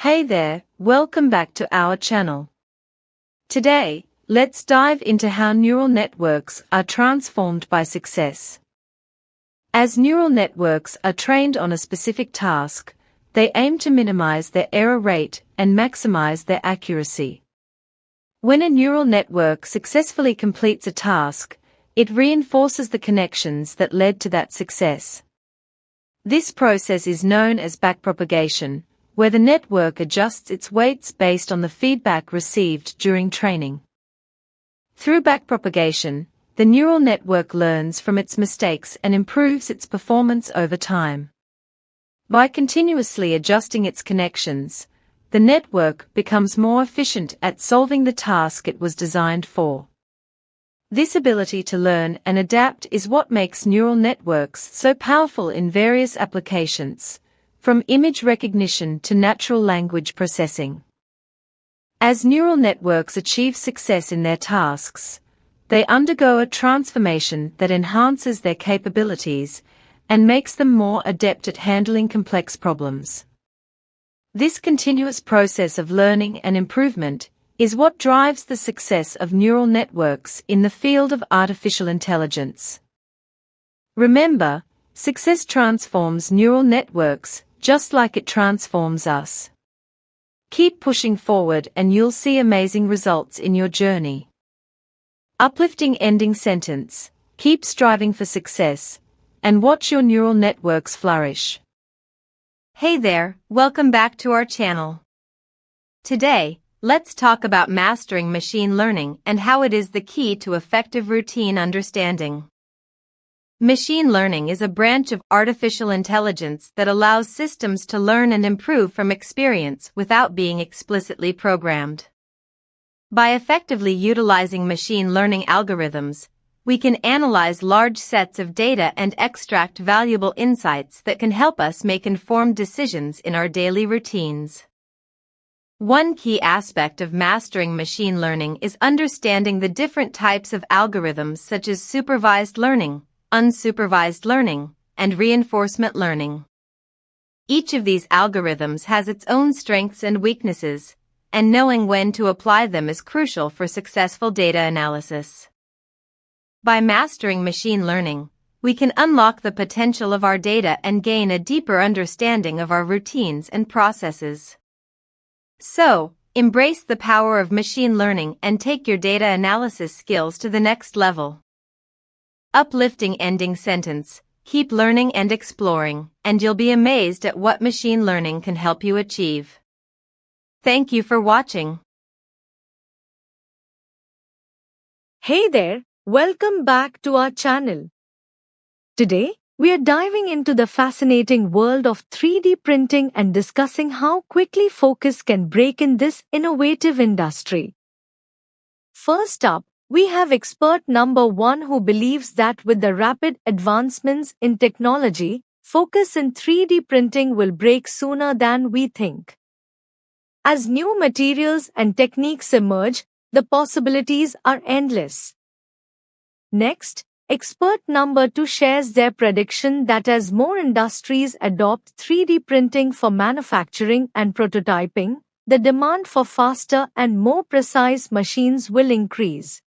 Hey there, welcome back to our channel. Today, let's dive into how neural networks are transformed by success. As neural networks are trained on a specific task, they aim to minimize their error rate and maximize their accuracy. When a neural network successfully completes a task, it reinforces the connections that led to that success. This process is known as backpropagation, where the network adjusts its weights based on the feedback received during training. Through backpropagation, the neural network learns from its mistakes and improves its performance over time. By continuously adjusting its connections, the network becomes more efficient at solving the task it was designed for. This ability to learn and adapt is what makes neural networks so powerful in various applications, from image recognition to natural language processing. As neural networks achieve success in their tasks, they undergo a transformation that enhances their capabilities and makes them more adept at handling complex problems. This continuous process of learning and improvement is what drives the success of neural networks in the field of artificial intelligence. Remember, success transforms neural networks just like it transforms us. Keep pushing forward and you'll see amazing results in your journey. Uplifting ending sentence: keep striving for success, and watch your neural networks flourish. Hey there, welcome back to our channel. Today, let's talk about mastering machine learning and how it is the key to effective routine understanding. Machine learning is a branch of artificial intelligence that allows systems to learn and improve from experience without being explicitly programmed. By effectively utilizing machine learning algorithms, we can analyze large sets of data and extract valuable insights that can help us make informed decisions in our daily routines. One key aspect of mastering machine learning is understanding the different types of algorithms such as supervised learning, unsupervised learning, and reinforcement learning. Each of these algorithms has its own strengths and weaknesses, and knowing when to apply them is crucial for successful data analysis. By mastering machine learning, we can unlock the potential of our data and gain a deeper understanding of our routines and processes. So, embrace the power of machine learning and take your data analysis skills to the next level. Uplifting ending sentence: keep learning and exploring, and you'll be amazed at what machine learning can help you achieve. Thank you for watching. Hey there, welcome back to our channel. Today, we are diving into the fascinating world of 3D printing and discussing how quickly focus can break in this innovative industry. First up, we have expert number 1 who believes that with the rapid advancements in technology, focus in 3D printing will break sooner than we think. As new materials and techniques emerge, the possibilities are endless. Next, expert number 2 shares their prediction that as more industries adopt 3D printing for manufacturing and prototyping, the demand for faster and more precise machines will increase.